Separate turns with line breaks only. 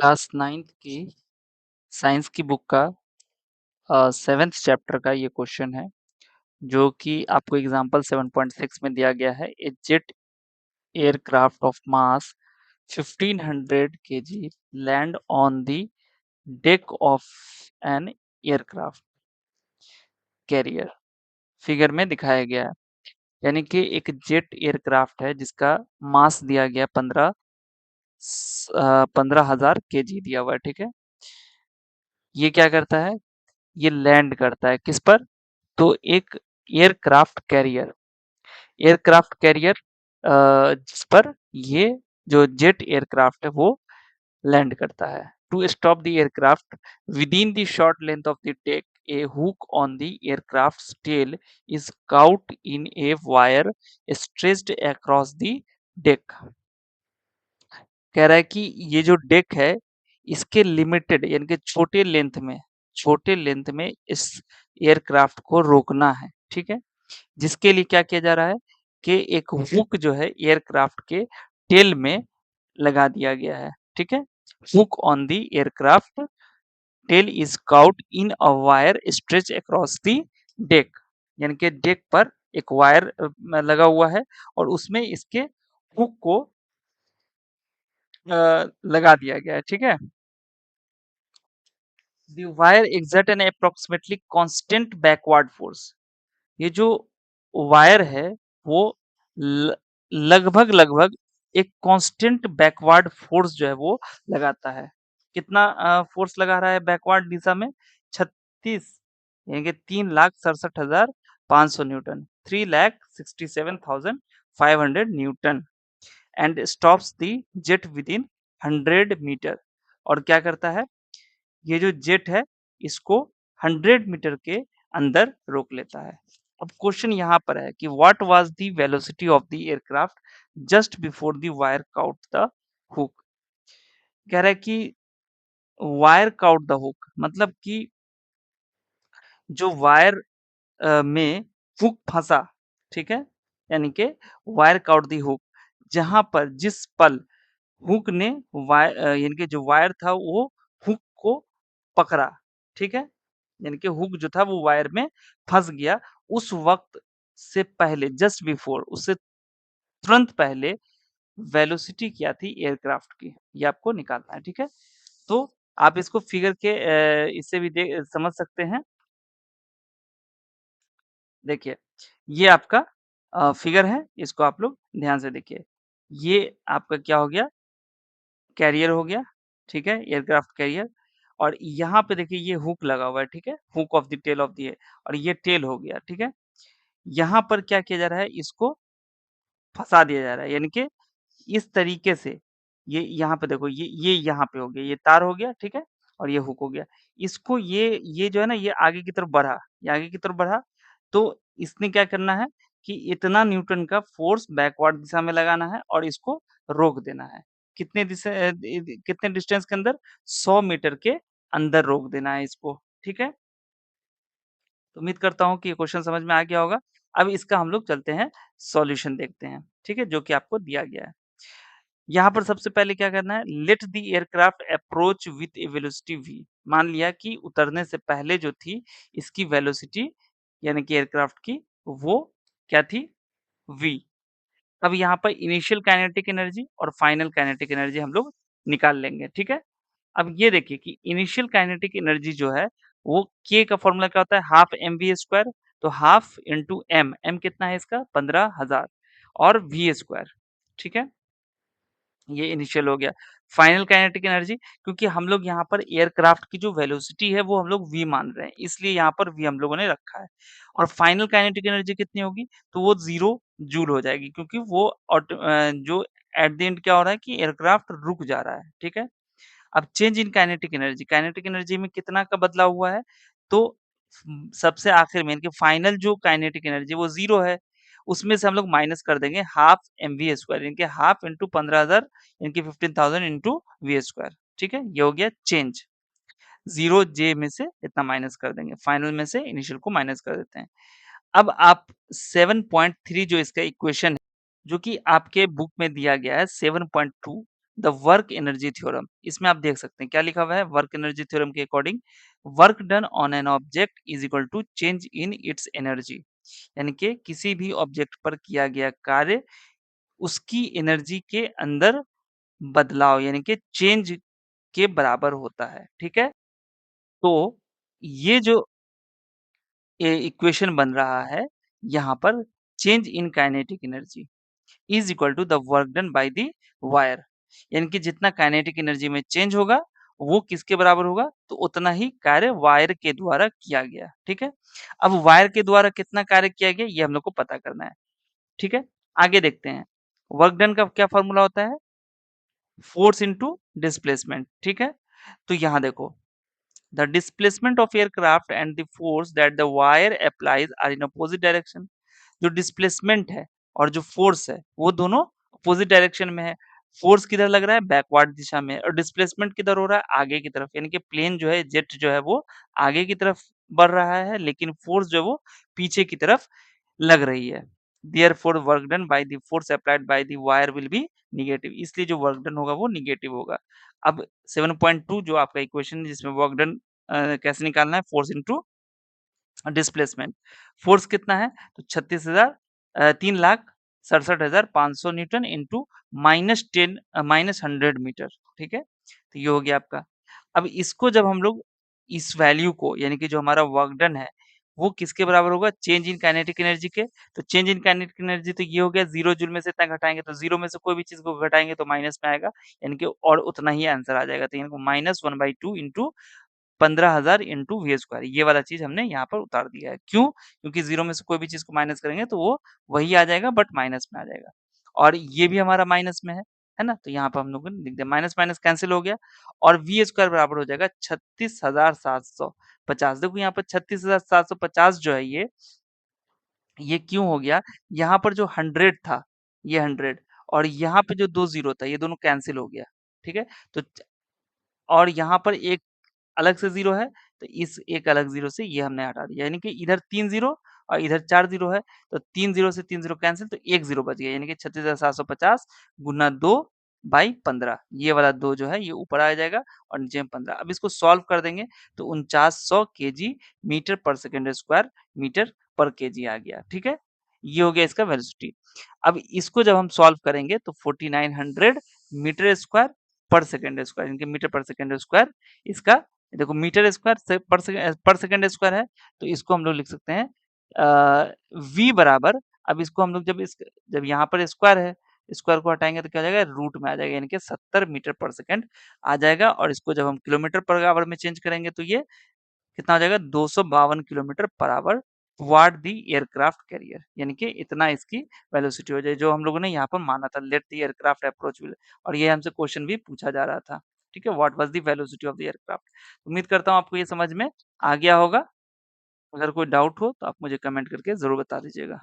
Class 9th की science की book का 7th चैप्टर का ये क्वेश्चन है, जो कि आपको एग्ज़ाम्पल 7.6 में दिया गया है। A jet aircraft of mass 1500 KG land on the deck of an aircraft carrier. Figure में दिखाया गया है, यानी कि एक जेट एयरक्राफ्ट है जिसका मास दिया गया 15,000 केजी दिया हुआ है, ठीक है? ये क्या करता है? ये लैंड करता है किस पर? तो एक एयरक्राफ्ट कैरियर जिस पर ये जो जेट एयरक्राफ्ट है वो लैंड करता है। To stop the aircraft within the short length of the deck, a hook on the aircraft tail is caught in a wire stretched across the deck. कह रहा है कि ये जो डेक है इसके लिमिटेड यानी कि छोटे लेंथ में इस एयरक्राफ्ट को रोकना है, ठीक है? जिसके लिए क्या किया जा रहा है कि एक हुक जो है एयरक्राफ्ट के टेल में लगा दिया गया है, ठीक है? Hook on the aircraft tail is caught in a wire stretch across the deck, यानी कि डेक पर एक वायर लगा हुआ है और उसमें इसके हुक को लगा दिया गया है, ठीक है? The wire exert an approximately constant backward force. ये जो वायर है वो लगभग एक कांस्टेंट बैकवर्ड फोर्स जो है वो लगाता है। कितना फोर्स लगा रहा है बैकवर्ड दिशा में? 36 यानी कि 3,67,500 newton, 3,67,500 newton and stops the jet within 100 metre. और क्या करता है? ये जो जेट है इसको 100 मीटर के अंदर रोक लेता है। अब क्वेश्चन यहाँ पर है कि what was the velocity of the aircraft just before the wire cout the hook. कह रहा है कि वायर काउट द हुक मतलब कि जो वायर में हुक फंसा, ठीक है? यानी कि वायर काउट द हुक, जहां पर जिस पल हुक ने यानी कि जो वायर था वो हुक को पकड़ा, ठीक है? यानी कि हुक जो था वो वायर में फँस गया, उस वक़्त से पहले जस्ट बिफोर उससे तुरंत पहले वेलोसिटी क्या थी एयरक्राफ्ट की, ये आपको निकालना है, ठीक है? तो आप इसको फिगर के इससे भी दे समझ सकते हैं। देखिए, ये आपका फिगर है, इसको आप लोग ध्यान से देखिए। ये आपका क्या हो गया? कैरियर हो गया, ठीक है? एयरक्राफ्ट कैरियर और यहाँ पे देखिए ये हुक लगा हुआ है, ठीक है? Hook of the tail of the और ये टेल हो गया, ठीक है? यहाँ पर क्या किया जा रहा है? इसको फँसा दिया जा रहा है, यानी कि इस तरीके से ये यहाँ पे देखो ये यहाँ पे हो गया, ये तार हो गया, ठीक है? और ये हुक हो गया। इसको ये जो है ना ये आगे की तरफ बढ़ा, ये आगे की तरफ बढ़ा, तो इसने क्या करना है कि इतना न्यूटन का फ़ोर्स बैकवर्ड दिशा में लगाना है और इसको रोक देना है। कितने डिस्टेंस के अंदर? 100 मीटर के अंदर रोक देना है इसको, ठीक है? तो उम्मीद करता हूँ कि ये क्वेश्चन समझ में आ गया होगा। अब इसका हम लोग चलते हैं सॉल्यूशन देखते हैं, ठीक है? जो कि आपको दिया गया है। यहाँ पर सबसे पहले क्या करना है? Let the aircraft approach with A velocity v। मान लिया कि उतरने से पहले जो थी इसकी वेलोसिटी यानी कि एयरक्राफ्ट की वो क्या थी? v। अब यहाँ पर इनिशियल काइनेटिक एनर्जी और फाइनल काइनेटिक एनर्जी हम लोग निकाल लेंगे, ठीक है? अब ये देखिए कि इनिशियल काइनेटिक एनर्जी जो है वो k का फ़ॉर्मूला क्या होता है? हाफ mv स्क्वायर, तो हाफ इंटू m, m कितना है इसका? 15,000 और v स्क्वायर, ठीक है? ये इनिशियल हो गया। फाइनल काइनेटिक एनर्जी क्योंकि हम लोग यहाँ पर एयरक्राफ्ट की जो वेलोसिटी है वो हम लोग v मान रहे हैं, इसलिए यहाँ पर v हम लोगों ने रखा है। और फाइनल काइनेटिक एनर्जी कितनी होगी? तो वो 0 जूल हो जाएगी क्योंकि वो जो एट द एंड क्या हो रहा है कि एयरक्राफ्ट रुक जा रहा है, ठीक है? अब चेंज इन काइनेटिक एनर्जी में कितना का बदलाव हुआ है? तो सबसे आखिर में यानी कि फाइनल जो काइनेटिक एनर्जी वो 0 है। उसमें से हम लोग माइनस कर देंगे हाफ mv स्क्वायर यानी कि हाफ इंटू 15,000 यानी कि 15,000 इंटू v स्क्वायर, ठीक है? ये हो गया चेंज। 0 j में से इतना माइनस कर देंगे। फाइनल में से इनिशियल को माइनस कर देते हैं। अब आप 7.3 जो इसका इक्वेशन है, जो कि आपके बुक में दिया गया है 7.2 द वर्क एनर्जी थ्योरम। इसमें आप देख सकते हैं क्या लिखा हुआ है वर्क एनर्जी थ्योरम के according, work done on an object is equal to change in its energy. यानी कि किसी भी ऑब्जेक्ट पर किया गया कार्य उसकी एनर्जी के अंदर बदलाव यानी कि चेंज के बराबर होता है, ठीक है? तो ये जो इक्वेशन बन रहा है यहाँ पर, change in kinetic energy is equal to the work done by the wire. यानी कि जितना काइनेटिक एनर्जी में चेंज होगा वो किसके बराबर होगा, तो उतना ही कार्य वायर के द्वारा किया गया, ठीक है? अब वायर के द्वारा कितना कार्य किया गया ये हम लोग को पता करना है, ठीक है? आगे देखते हैं। वर्क डन का क्या फॉर्मूला होता है? फोर्स इनटू डिस्प्लेसमेंट, ठीक है? तो यहाँ देखो, the displacement of aircraft and the force that the wire applies are in opposite direction. जो डिस्प्लेसमेंट है और जो फोर्स है वो दोनों अपोजिट डायरेक्शन में है। फोर्स किधर लग रहा है? बैकवर्ड दिशा में, और डिस्प्लेसमेंट किधर हो रहा है? आगे की तरफ। यानी कि प्लेन जो है, जेट जो है वो आगे की तरफ बढ़ रहा है, लेकिन फोर्स जो है वो पीछे की तरफ लग रही है। Therefore work done by the force applied by the wire will be negative. इसलिए जो वर्क डन होगा वो नेगेटिव होगा। अब 7.2 जो आपका इक्वेशन है जिसमें वर्क डन कैसे निकालना है? Force into displacement. फोर्स कितना है? तो 3,67,500 न्यूटन इंटू -100 मीटर, ठीक है? तो ये हो गया आपका। अब इसको जब हम लोग इस वैल्यू को यानी कि जो हमारा वर्क डन है, वो किसके बराबर होगा? चेंज इन काइनेटिक एनर्जी के। तो चेंज इन काइनेटिक एनर्जी तो ये हो गया 0 जूल में से इतना घटाएँगे तो 0 में से कोई भी चीज़ को घटाएँगे तो माइनस में आएगा, यानी कि और उतना ही आंसर आ जाएगा। तो यानी कि -1/2 इंटू 15,000 इंटू वी स्क्वायर, ये वाला चीज़ हमने यहाँ पर उतार दिया है। क्यों? क्योंकि 0 में से कोई भी चीज़ को माइनस करेंगे तो वो वही आ जाएगा बट माइनस में आ जाएगा। और ये भी हमारा माइनस में है ना? तो यहाँ पर हम लोगों ने लिख दिया, माइनस-माइनस कैंसल हो गया और वी स्क्वायर बराबर हो जाएगा 36,750। देखो यहाँ पर 36,750 जो है ये क्यों हो गया? यहाँ पर जो 100 था, ये 100 और यहाँ पे जो 2 ज़ीरो था, ये दोनों कैंसल हो गया, ठीक है? तो और यहाँ पर एक अलग से 0 है, तो इस एक अलग 0 से ये हमने हटा दिया। यानी कि इधर 3 ज़ीरो और इधर 4 ज़ीरो है, तो 3 ज़ीरो से 3 ज़ीरो कैंसल तो 1 ज़ीरो बच गया। यानी कि 36,750 गुना 2/15 ये वाला 2 जो है ये ऊपर आ जाएगा और नीचे में 15। अब इसको सॉल्व कर देंगे तो 4900 केजी मीटर पर सेकंड स्क्वायर मीटर पर केजी आ गया, ठीक है? ये हो गया इसका वेलोसिटी। अब इसको जब हम सॉल्व करेंगे तो 4900 मीटर स्क्वायर पर सेकंड स्क्वायर, यानी कि मीटर पर सेकंड स्क्वायर इसका, देखो मीटर स्क्वायर से पर सेकंड स्क्वायर है, तो इसको हम लोग लिख सकते हैं वी बराबर। अब इसको हम लोग जब यहाँ पर स्क्वायर है, स्क्वायर को हटाएँगे तो क्या हो जाएगा? रूट में आ जाएगा, यानी कि 70 मीटर पर सेकंड आ जाएगा और इसको जब हम किलोमीटर पर आवर में चेंज करेंगे तो ये कितना हो जाएगा? 252 kilometre per hour toward the aircraft carrier, यानी कि इतना इसकी वेलोसिटी हो जाए, जो हम लोगों ने यहाँ पर माना था, let the aircraft approach will. और ये हमसे क्वेश्चन भी पूछा जा रहा था, ठीक है? What was the velocity of the aircraft. उम्मीद करता हूँ आपको ये समझ में आ गया होगा। अगर कोई डाउट हो तो आप मुझे कमेंट करके ज़रूर बता दीजिएगा।